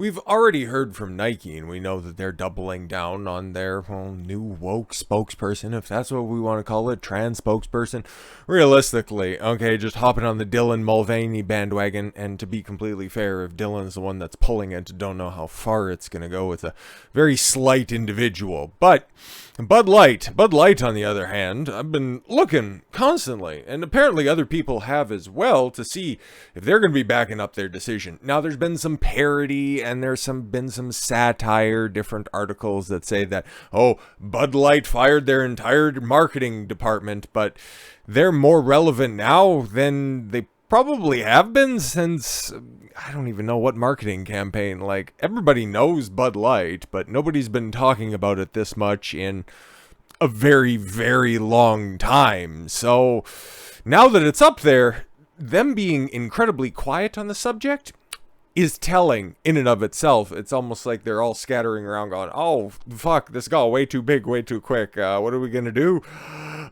We've already heard from Nike, and we know that they're doubling down on their new woke spokesperson, if that's what we want to call it, trans spokesperson. Realistically, okay, just hopping on the Dylan Mulvaney bandwagon, and to be completely fair, if Dylan's the one that's pulling it, don't know how far it's going to go. It's a very slight individual. But Bud Light, on the other hand, I've been looking constantly, and apparently other people have as well, to see if they're going to be backing up their decision. Now, there's been some parody, and there's been some satire, different articles that say that, oh, Bud Light fired their entire marketing department, but they're more relevant now than they probably have been since, I don't even know what marketing campaign. Like, everybody knows Bud Light, but nobody's been talking about it this much in a very, very long time. So now that it's up there, them being incredibly quiet on the subject is telling in and of itself. It's almost like they're all scattering around going, oh, fuck, this got way too big, way too quick. What are we going to do?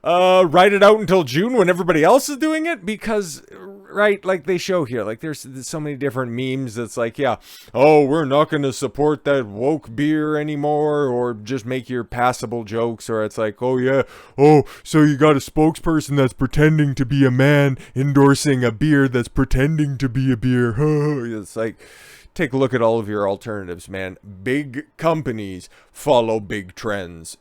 Write it out until June when everybody else is doing it? Because, right, like they show here, like there's so many different memes that's like, yeah, oh, we're not going to support that woke beer anymore, or just make your passable jokes, or it's like, oh yeah, oh, so you got a spokesperson that's pretending to be a man endorsing a beer that's pretending to be a beer. It's like, take a look at all of your alternatives, man. Big companies follow big trends.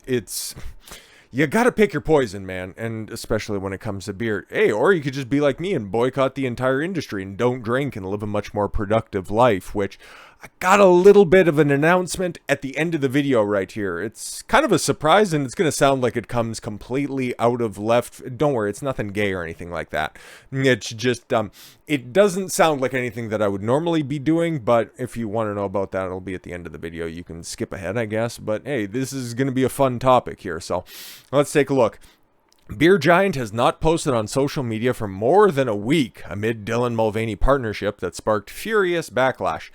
You gotta pick your poison, man, and especially when it comes to beer. Hey, or you could just be like me and boycott the entire industry and don't drink and live a much more productive life, which I got a little bit of an announcement at the end of the video right here. It's kind of a surprise, and it's going to sound like it comes completely out of left. Don't worry, it's nothing gay or anything like that. It's just, it doesn't sound like anything that I would normally be doing, but if you want to know about that, it'll be at the end of the video. You can skip ahead, I guess, but hey, this is going to be a fun topic here, so let's take a look. Beer Giant has not posted on social media for more than a week amid Dylan Mulvaney partnership that sparked furious backlash.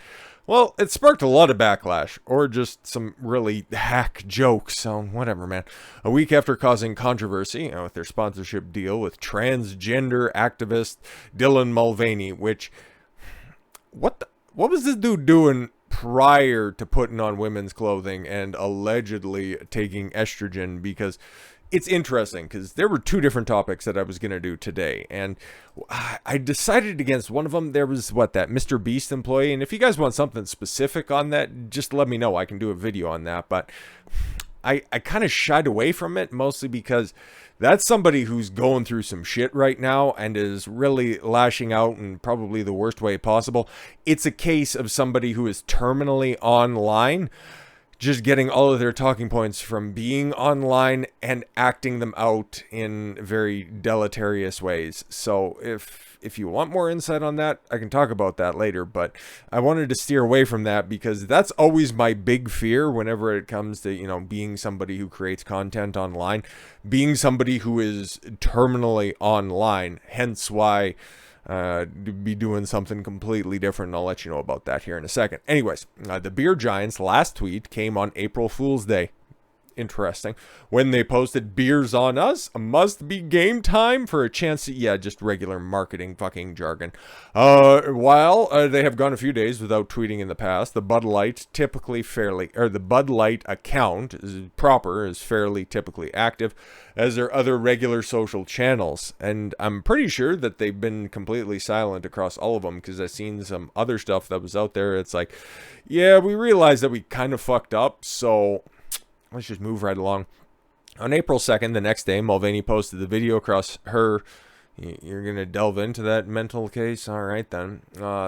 Well, it sparked a lot of backlash, or just some really hack jokes, so whatever, man. A week after causing controversy with their sponsorship deal with transgender activist Dylan Mulvaney, which, what was this dude doing prior to putting on women's clothing and allegedly taking estrogen? Because it's interesting, because there were two different topics that I was going to do today, and I decided against one of them. There was, that Mr. Beast employee, and if you guys want something specific on that, just let me know. I can do a video on that, but I kind of shied away from it, mostly because that's somebody who's going through some shit right now and is really lashing out in probably the worst way possible. It's a case of somebody who is terminally online, just getting all of their talking points from being online and acting them out in very deleterious ways. So if you want more insight on that, I can talk about that later, but I wanted to steer away from that because that's always my big fear whenever it comes to, being somebody who creates content online, being somebody who is terminally online, hence why be doing something completely different, and I'll let you know about that here in a second. Anyways, the Beer Giants' last tweet came on April Fool's Day. Interesting. When they posted "Beers on us, must be game time" for a chance to, just regular marketing fucking jargon. While they have gone a few days without tweeting in the past, the Bud Light account is fairly typically active, as are other regular social channels. And I'm pretty sure that they've been completely silent across all of them, because I've seen some other stuff that was out there. It's like, yeah, we realized that we kind of fucked up, so let's just move right along. On April 2nd, the next day, Mulvaney posted the video across her, you're going to delve into that mental case? All right, then.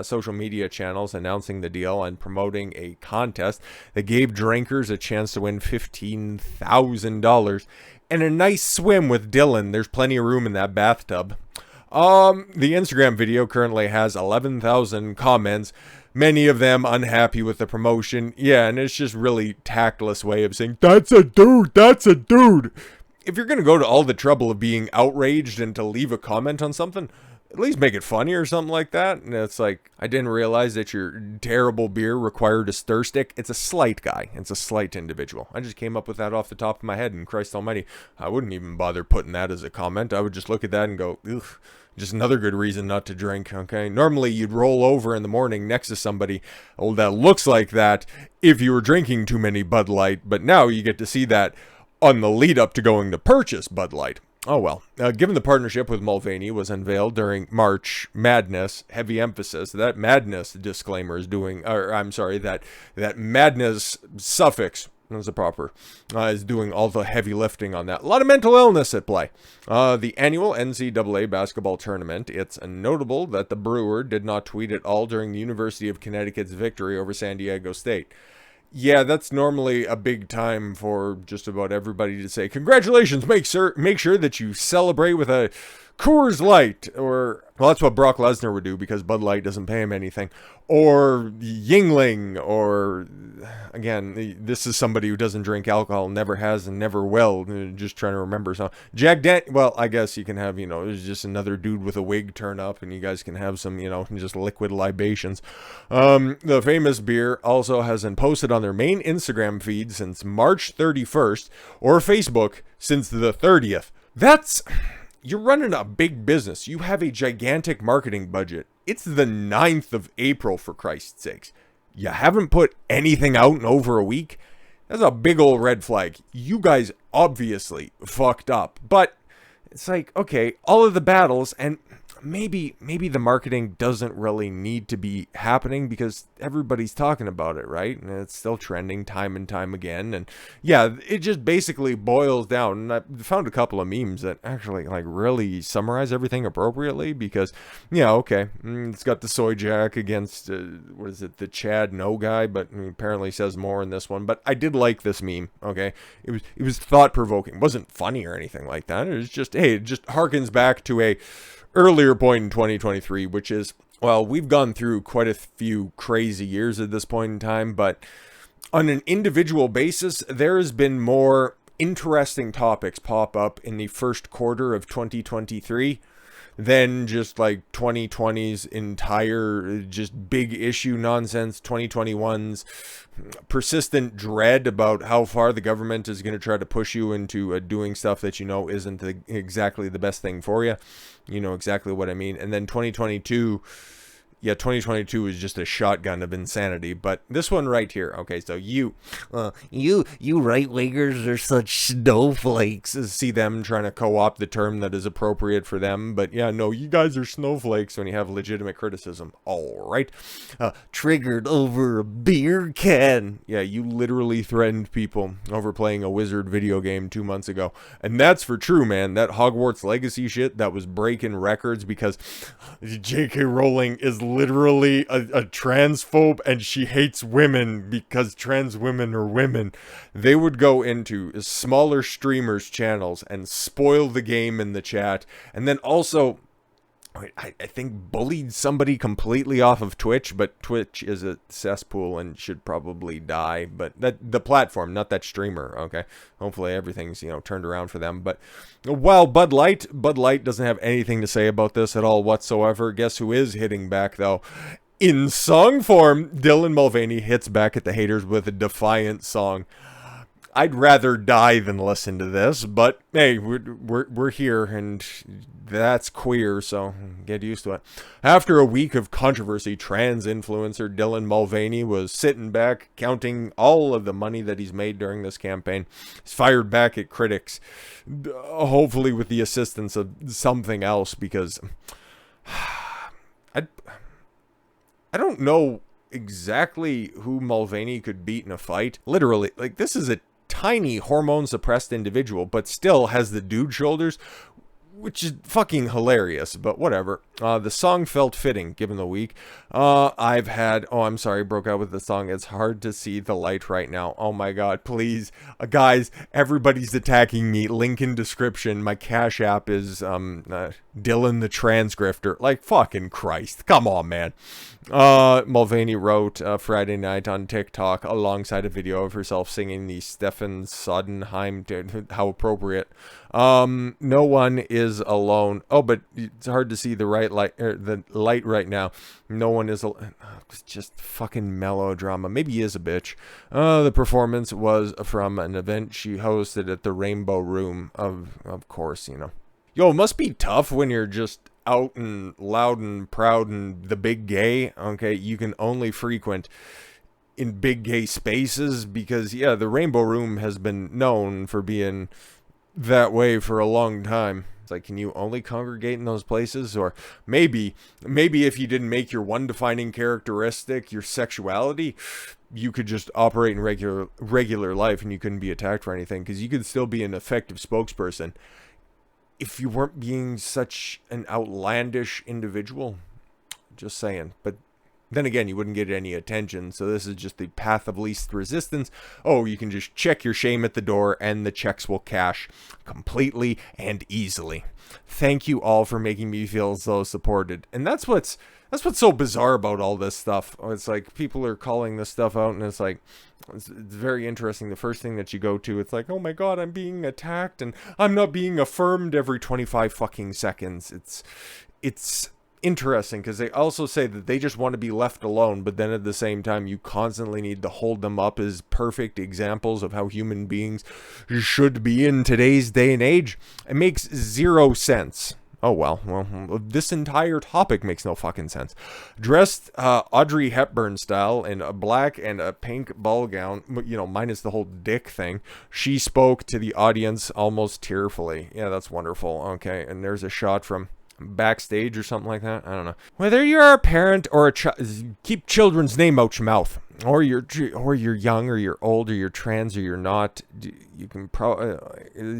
Social media channels announcing the deal and promoting a contest that gave drinkers a chance to win $15,000 and a nice swim with Dylan. There's plenty of room in that bathtub. The Instagram video currently has 11,000 comments, many of them unhappy with the promotion. Yeah, and it's just really tactless way of saying, that's a dude, that's a dude. If you're going to go to all the trouble of being outraged and to leave a comment on something, At least make it funny or something like that. And it's like, I didn't realize that your terrible beer required a stir stick. It's a slight guy. It's a slight individual. I just came up with that off the top of my head, and Christ almighty, I wouldn't even bother putting that as a comment. I would just look at that and go, ugh, just another good reason not to drink, okay? Normally, you'd roll over in the morning next to somebody, oh, that looks like that if you were drinking too many Bud Light, but now you get to see that on the lead up to going to purchase Bud Light. Oh well. Given the partnership with Mulvaney was unveiled during March Madness, heavy emphasis, that madness disclaimer is doing, or I'm sorry, that madness suffix, is the proper, is doing all the heavy lifting on that. A lot of mental illness at play. The annual NCAA basketball tournament, it's notable that the Brewer did not tweet at all during the University of Connecticut's victory over San Diego State. Yeah, that's normally a big time for just about everybody to say, congratulations, make sure that you celebrate with a Coors Light, or, well, that's what Brock Lesnar would do because Bud Light doesn't pay him anything, or Yingling, or, again, this is somebody who doesn't drink alcohol, never has and never will, just trying to remember. So, well, I guess you can have, it's just another dude with a wig turn up, and you guys can have some, just liquid libations. The famous beer also hasn't posted on their main Instagram feed since March 31st, or Facebook since the 30th. You're running a big business. You have a gigantic marketing budget. It's the 9th of April, for Christ's sakes. You haven't put anything out in over a week? That's a big old red flag. You guys obviously fucked up. But it's like, okay, all of the battles, and maybe the marketing doesn't really need to be happening because everybody's talking about it, right? And it's still trending time and time again. And yeah, it just basically boils down. And I found a couple of memes that actually like really summarize everything appropriately because, okay, it's got the soy jack against, the Chad No guy, but apparently says more in this one. But I did like this meme, okay? It was thought-provoking. It wasn't funny or anything like that. It was just, hey, it just harkens back to a earlier point in 2023, which is, well, we've gone through quite a few crazy years at this point in time, but on an individual basis, there has been more interesting topics pop up in the first quarter of 2023 than just like 2020's entire just big issue nonsense, 2021's persistent dread about how far the government is going to try to push you into doing stuff that isn't exactly the best thing for you. You know exactly what I mean. And then 2022 is just a shotgun of insanity. But this one right here, okay, so you right-wingers are such snowflakes. See them trying to co-opt the term that is appropriate for them. But yeah, no, you guys are snowflakes when you have legitimate criticism. All right. Triggered over a beer can. Yeah, you literally threatened people over playing a Wizard video game 2 months ago. And that's for true, man. That Hogwarts Legacy shit, that was breaking records because J.K. Rowling is literally a transphobe and she hates women because trans women are women. They would go into smaller streamers' channels and spoil the game in the chat, and then also I think bullied somebody completely off of Twitch, but Twitch is a cesspool and should probably die. But the platform, not that streamer, okay? Hopefully everything's, turned around for them. But while Bud Light doesn't have anything to say about this at all whatsoever. Guess who is hitting back, though? In song form, Dylan Mulvaney hits back at the haters with a defiant song. I'd rather die than listen to this, but hey, we're here, and that's queer, so get used to it. After a week of controversy, trans influencer Dylan Mulvaney was sitting back, counting all of the money that he's made during this campaign. He's fired back at critics, hopefully with the assistance of something else, because I don't know exactly who Mulvaney could beat in a fight. Literally, like, this is a tiny hormone suppressed individual, but still has the dude shoulders, which is fucking hilarious, but whatever. The song felt fitting given the week. Broke out with the song. It's hard to see the light right now. Oh my god, please. Guys, everybody's attacking me. Link in description. My Cash App is Dylan the Transgrifter. Like, fucking Christ. Come on, man. Mulvaney wrote Friday night on TikTok alongside a video of herself singing the Stefan Sodenheim. How appropriate. No one is is alone. Oh, but it's hard to see the the light right now. No one is it's just fucking melodrama. Maybe he is a bitch. The performance was from an event she hosted at the Rainbow Room. Of course, you know. Yo, it must be tough when you're just out and loud and proud and the big gay. Okay, you can only frequent in big gay spaces because, yeah, the Rainbow Room has been known for being that way for a long time. It's like, can you only congregate in those places? Or maybe if you didn't make your one defining characteristic your sexuality, you could just operate in regular life and you couldn't be attacked for anything, because you could still be an effective spokesperson if you weren't being such an outlandish individual. Just saying. But then again, you wouldn't get any attention, so this is just the path of least resistance. Oh, you can just check your shame at the door, and the checks will cash completely and easily. Thank you all for making me feel so supported. And that's what's so bizarre about all this stuff. It's like people are calling this stuff out, and it's like, it's very interesting. The first thing that you go to, it's like, oh my god, I'm being attacked, and I'm not being affirmed every 25 fucking seconds. It's interesting, because they also say that they just want to be left alone, but then at the same time you constantly need to hold them up as perfect examples of how human beings should be in today's day and age. It makes zero sense. Oh well, this entire topic makes no fucking sense. Dressed Audrey Hepburn style in a black and a pink ball gown, you know, minus the whole dick thing, she spoke to the audience almost tearfully. Yeah, that's wonderful. Okay, and there's a shot from backstage or something like that. I don't know. Whether you're a parent or a child, keep children's name out your mouth. Or you're young, or you're old, or you're trans, or you're not. You can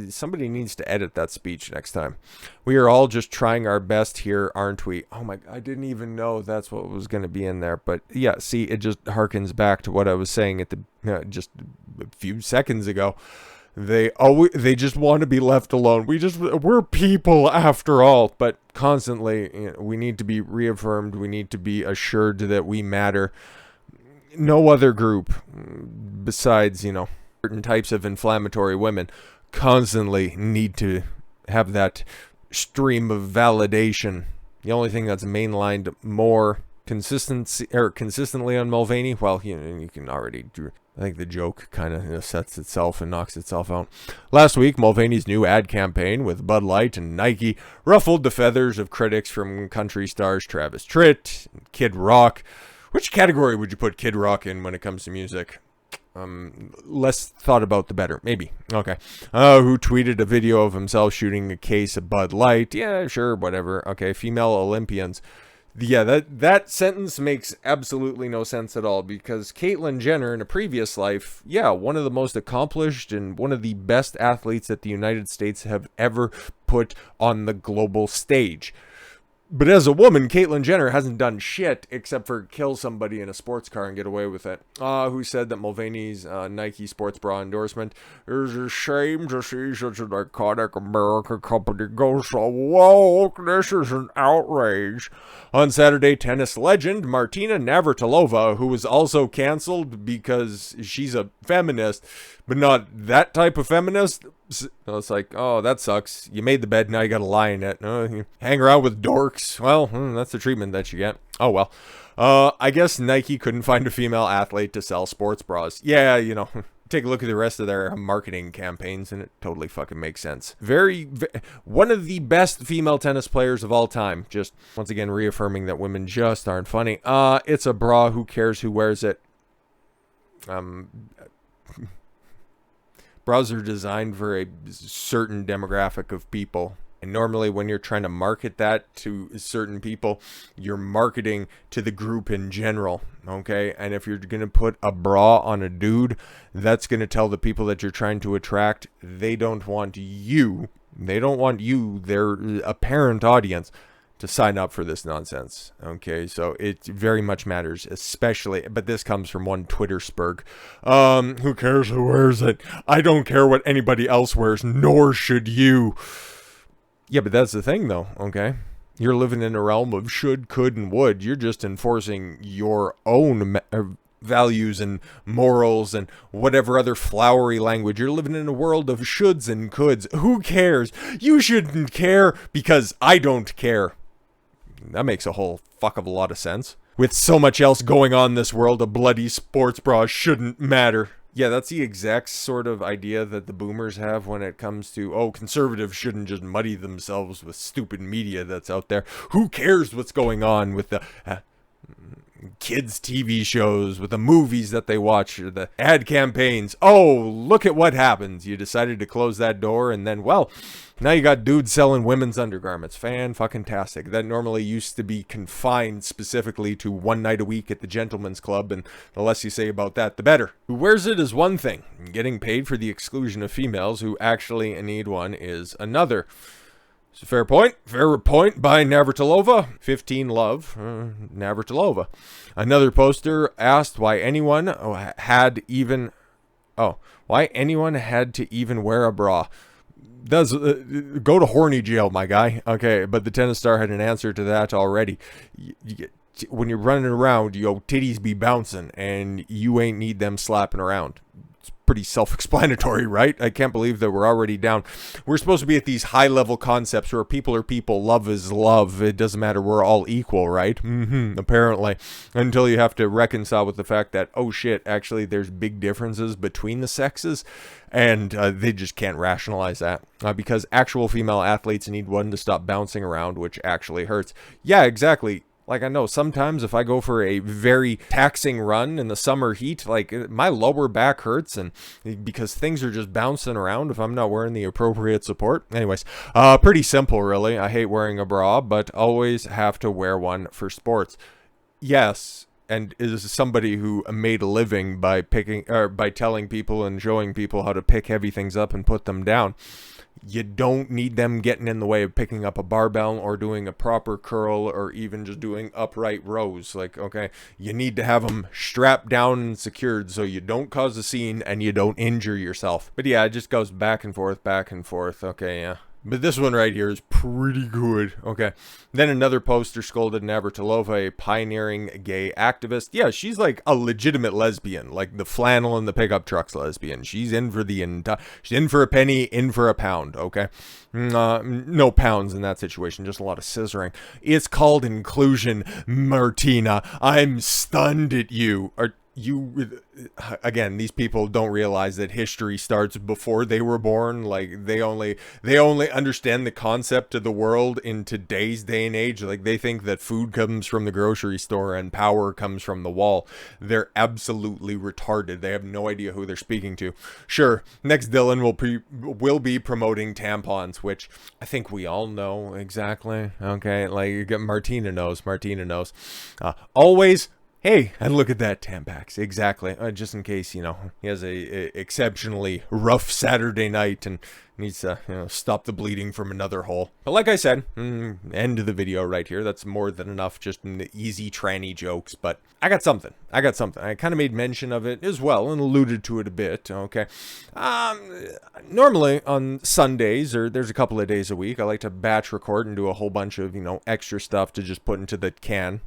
somebody needs to edit that speech next time. We are all just trying our best here, aren't we? Oh my, I didn't even know that's what was going to be in there. But yeah, see, it just harkens back to what I was saying at the just a few seconds ago. They just want to be left alone. We're people after all, but constantly, you know, we need to be reaffirmed. We need to be assured that we matter. No other group besides, you know, certain types of inflammatory women constantly need to have that stream of validation. The only thing that's mainlined more consistently on Mulvaney, well, you know, you can already do. I think the joke kind of sets itself and knocks itself out. Last week, Mulvaney's new ad campaign with Bud Light and Nike ruffled the feathers of critics from country stars Travis Tritt and Kid Rock. Which category would you put Kid Rock in when it comes to music? Less thought about the better. Maybe. Okay. Who tweeted a video of himself shooting a case of Bud Light. Yeah, sure, whatever. Okay, female Olympians. Yeah, that sentence makes absolutely no sense at all, because Caitlyn Jenner in a previous life, yeah, one of the most accomplished and one of the best athletes that the United States have ever put on the global stage. But as a woman, Caitlyn Jenner hasn't done shit except for kill somebody in a sports car and get away with it. Who said that Mulvaney's Nike sports bra endorsement is a shame to see such an iconic American company go so woke. This is an outrage. On Saturday, tennis legend Martina Navratilova, who was also canceled because she's a feminist, but not that type of feminist. It's like, oh, that sucks. You made the bed, now you gotta lie in it. You hang around with dorks. Well, that's the treatment that you get. Oh, well. I guess Nike couldn't find a female athlete to sell sports bras. Yeah, you know, take a look at the rest of their marketing campaigns, and it totally fucking makes sense. One of the best female tennis players of all time. Just, once again, reaffirming that women just aren't funny. It's a bra. Who cares who wears it? Bras are designed for a certain demographic of people. And normally when you're trying to market that to certain people, you're marketing to the group in general, okay? And if you're going to put a bra on a dude, that's going to tell the people that you're trying to attract, they don't want you, their apparent audience, to sign up for this nonsense. Okay, so it very much matters, especially, but this comes from one Twitter spurg. Who cares who wears it? I don't care what anybody else wears, nor should you. Yeah, but that's the thing though, okay? You're living in a realm of should, could, and would. You're just enforcing your own values and morals and whatever other flowery language. You're living in a world of shoulds and coulds. Who cares? You shouldn't care because I don't care. That makes a whole fuck of a lot of sense. With so much else going on in this world, a bloody sports bra shouldn't matter. Yeah, that's the exact sort of idea that the boomers have when it comes to, oh, conservatives shouldn't just muddy themselves with stupid media that's out there. Who cares what's going on with the kids' TV shows, with the movies that they watch, or the ad campaigns? Oh, look at what happens. You decided to close that door, and then, well, now you got dudes selling women's undergarments. Fan-fucking-tastic. That normally used to be confined specifically to one night a week at the gentleman's club, and the less you say about that, the better. Who wears it is one thing. Getting paid for the exclusion of females who actually need one is another. It's a fair point. Fair point by Navratilova. 15 love. Navratilova. Another poster asked why anyone had to even wear a bra. Does go to horny jail, my guy. Okay, but the tennis star had an answer to that already. When you're running around, your titties be bouncing, and you ain't need them slapping around. It's pretty self-explanatory, right? I can't believe that we're already down. We're supposed to be at these high-level concepts where people are people, love is love. It doesn't matter, we're all equal, right? Apparently. Until you have to reconcile with the fact that, oh shit, actually there's big differences between the sexes, and they just can't rationalize that. Because actual female athletes need one to stop bouncing around, which actually hurts. Yeah, exactly. Like, I know sometimes if I go for a very taxing run in the summer heat, like, my lower back hurts, and because things are just bouncing around if I'm not wearing the appropriate support. Anyways, pretty simple, really. I hate wearing a bra, but always have to wear one for sports. Yes, and is somebody who made a living by by telling people and showing people how to pick heavy things up and put them down. You don't need them getting in the way of picking up a barbell or doing a proper curl or even just doing upright rows. Like, okay, you need to have them strapped down and secured so you don't cause a scene and you don't injure yourself. But yeah, it just goes back and forth, back and forth. Okay, yeah. But this one right here is pretty good. Okay. Then another poster scolded Navratilova, a pioneering gay activist. Yeah, she's like a legitimate lesbian, like the flannel and the pickup trucks lesbian. She's in for she's in for a penny, in for a pound. Okay. No pounds in that situation, just a lot of scissoring. It's called inclusion, Martina. I'm stunned at you. Again, these people don't realize that history starts before they were born. Like, they only understand the concept of the world in today's day and age. Like, they think that food comes from the grocery store and power comes from the wall. They're absolutely retarded. They have no idea who they're speaking to. Sure, next Dylan will be promoting tampons, which I think we all know exactly. Okay, like, Martina knows. Always. Hey, and look at that, Tampax. Exactly. Just in case, he has a exceptionally rough Saturday night and needs to, stop the bleeding from another hole. But like I said, end of the video right here. That's more than enough just in the easy tranny jokes. But I got something. I kind of made mention of it as well and alluded to it a bit. Okay. Normally on Sundays, or there's a couple of days a week, I like to batch record and do a whole bunch of, extra stuff to just put into the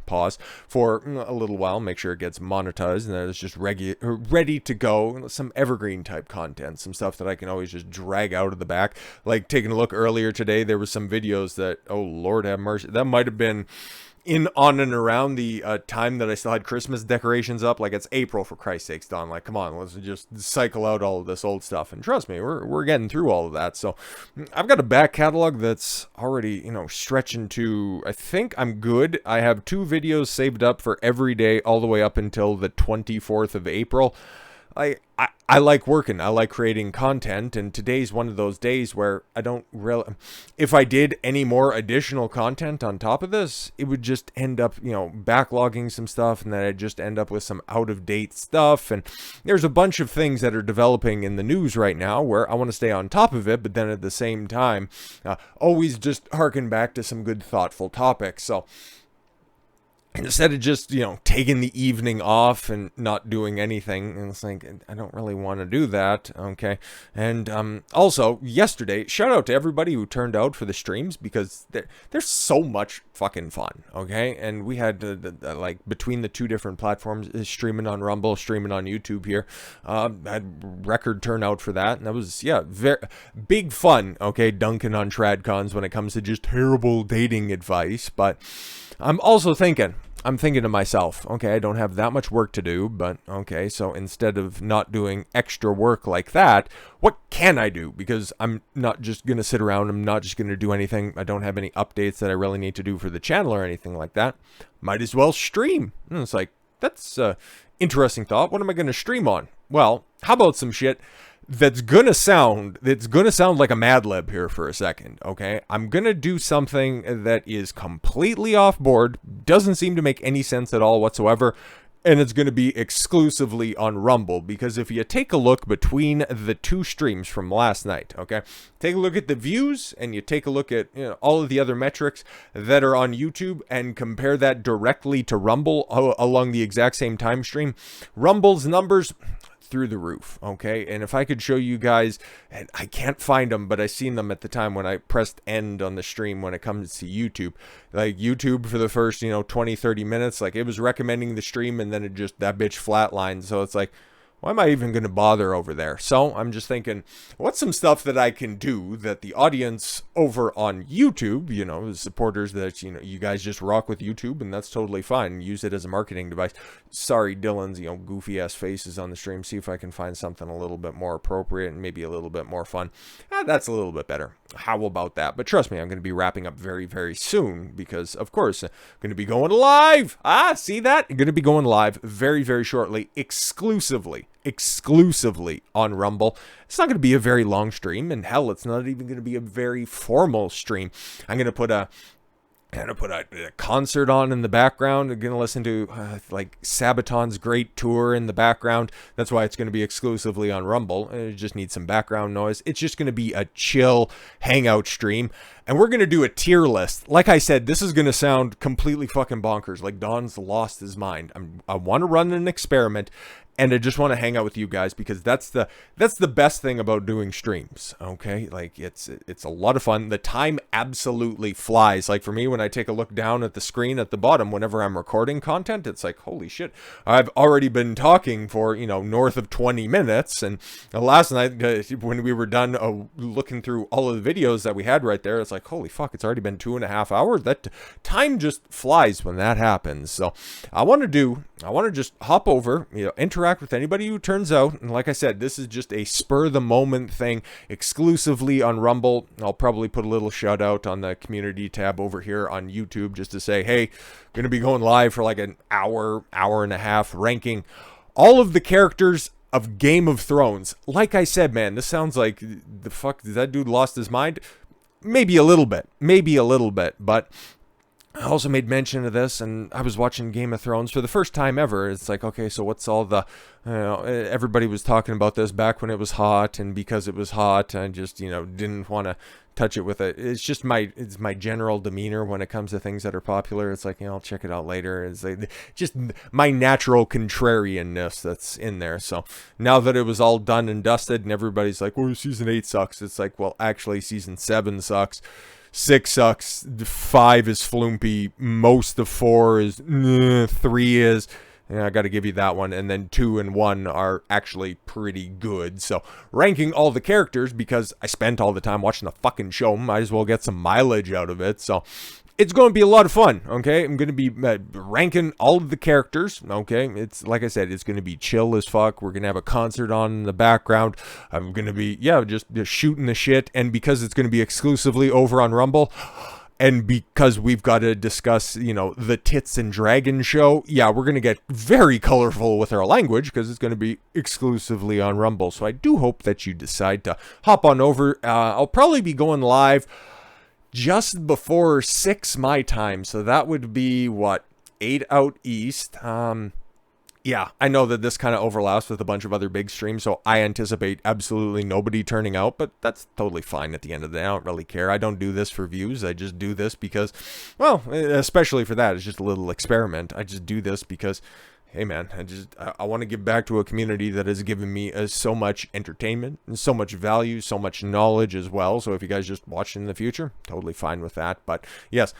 pause for a little while, make sure it gets monetized and that it's just ready to go. Some evergreen type content, some stuff that I can always just drag out of the back. Like, taking a look earlier today, there was some videos that, oh Lord have mercy, that might have been on and around the time that I still had Christmas decorations up. Like, it's April, for Christ's sakes, Don. Like, come on, let's just cycle out all of this old stuff. And trust me, we're getting through all of that. So I've got a back catalog that's already, stretching to, I think I'm good. I have 2 videos saved up for every day all the way up until the 24th of April. I like working. I like creating content, and today's one of those days where I don't really. If I did any more additional content on top of this, it would just end up, backlogging some stuff, and then I'd just end up with some out-of-date stuff. And there's a bunch of things that are developing in the news right now where I want to stay on top of it, but then at the same time, always just harken back to some good, thoughtful topics. So instead of just, taking the evening off and not doing anything. And it's like, I don't really want to do that. Okay. And also, yesterday, shout out to everybody who turned out for the streams, because they're so much fucking fun. Okay. And we had, like, between the two different platforms, streaming on Rumble, streaming on YouTube here, had record turnout for that. And that was, very big fun. Okay. Dunking on TradCons when it comes to just terrible dating advice. But I'm also thinking to myself, okay, I don't have that much work to do, but okay, so instead of not doing extra work like that, what can I do? Because I'm not just going to sit around, I'm not just going to do anything, I don't have any updates that I really need to do for the channel or anything like that. Might as well stream. And it's like, that's a interesting thought. What am I going to stream on? Well, how about some shit that's gonna sound like a Mad Lib here for a second, okay? I'm gonna do something that is completely off board, doesn't seem to make any sense at all whatsoever, and it's gonna be exclusively on Rumble, because if you take a look between the two streams from last night, okay? Take a look at the views, and you take a look at all of the other metrics that are on YouTube, and compare that directly to Rumble along the exact same time stream. Rumble's numbers through the roof, okay? And if I could show you guys, and I can't find them, but I seen them at the time when I pressed end on the stream when it comes to YouTube. Like, YouTube for the first, 20, 30 minutes, like, it was recommending the stream, and then it just, that bitch flatlined. So it's like, why am I even going to bother over there? So I'm just thinking, what's some stuff that I can do that the audience over on YouTube, the supporters that, you guys just rock with YouTube, and that's totally fine. Use it as a marketing device. Sorry, Dylan's, goofy ass faces on the stream. See if I can find something a little bit more appropriate and maybe a little bit more fun. That's a little bit better. How about that? But trust me, I'm going to be wrapping up very, very soon, because of course I'm going to be going live. See that? I'm going to be going live very, very shortly, exclusively on Rumble. It's not going to be a very long stream, and hell, it's not even going to be a very formal stream. I'm going to put a concert on in the background. I'm going to listen to like Sabaton's Great Tour in the background. That's why it's going to be exclusively on Rumble. It just needs some background noise. It's just going to be a chill hangout stream. And we're going to do a tier list. Like I said, this is going to sound completely fucking bonkers. Like Don's lost his mind. I want to run an experiment. And I just want to hang out with you guys, because that's the best thing about doing streams, okay? Like, it's a lot of fun. The time absolutely flies. Like, for me, when I take a look down at the screen at the bottom, whenever I'm recording content, it's like, holy shit, I've already been talking for, north of 20 minutes. And last night, when we were done looking through all of the videos that we had right there, it's like, holy fuck, it's already been 2.5 hours. That time just flies when that happens. So I want to just hop over, interact with anybody who turns out. And like I said, this is just a spur of the moment thing, exclusively on Rumble. I'll probably put a little shout out on the community tab over here on YouTube, just to say, hey, going to be going live for like an hour and a half, ranking all of the characters of Game of Thrones. Like I said, man, this sounds like the fuck, did that dude lost his mind? Maybe a little bit, but I also made mention of this, and I was watching Game of Thrones for the first time ever. It's like, okay, so what's all the, everybody was talking about this back when it was hot, and because it was hot, I just, didn't want to touch it with it. It's just it's my general demeanor when it comes to things that are popular. It's like, I'll check it out later. It's like just my natural contrarianness that's in there. So now that it was all done and dusted, and everybody's like, well, season 8 sucks. It's like, well, actually, season 7 sucks. 6 sucks, 5 is flumpy, most of 4 is, 3 is, I gotta give you that one, and then 2 and 1 are actually pretty good. So ranking all the characters, because I spent all the time watching the fucking show, might as well get some mileage out of it. So it's going to be a lot of fun, okay? I'm going to be ranking all of the characters, okay? It's, like I said, it's going to be chill as fuck. We're going to have a concert on in the background. I'm going to be, just shooting the shit. And because it's going to be exclusively over on Rumble, and because we've got to discuss, the Tits and Dragon show, we're going to get very colorful with our language, because it's going to be exclusively on Rumble. So I do hope that you decide to hop on over. I'll probably be going live just before 6 my time, so that would be 8 out east. yeah, I know that this kind of overlaps with a bunch of other big streams, so I anticipate absolutely nobody turning out, but that's totally fine at the end of the day. I don't really care. I don't do this for views. I just do this because, well, especially for that, it's just a little experiment. I just do this because, hey man, I want to give back to a community that has given me so much entertainment and so much value, so much knowledge as well. So if you guys just watch in the future, totally fine with that. But yes,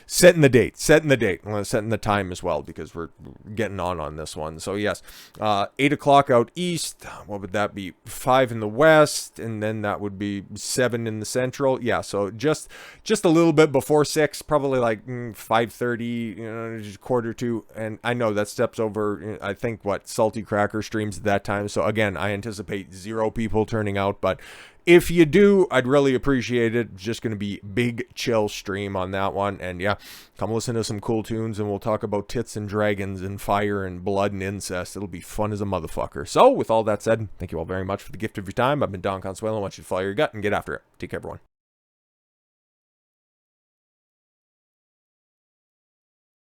setting the date, setting the time as well, because we're getting on this one. So yes, 8 o'clock out east. What would that be? 5 in the west, and then that would be 7 in the central. Yeah, so just a little bit before 6, probably like 5:30, just quarter to. And I know that steps over, I think, what Salty Cracker streams at that time. So again, I anticipate 0 people turning out, but if you do, I'd really appreciate it. It's just going to be big chill stream on that one. And yeah, come listen to some cool tunes, and we'll talk about tits and dragons and fire and blood and incest. It'll be fun as a motherfucker. So with all that said, thank you all very much for the gift of your time. I've been Don Consuelo. I want you to follow your gut and get after it. Take care, everyone.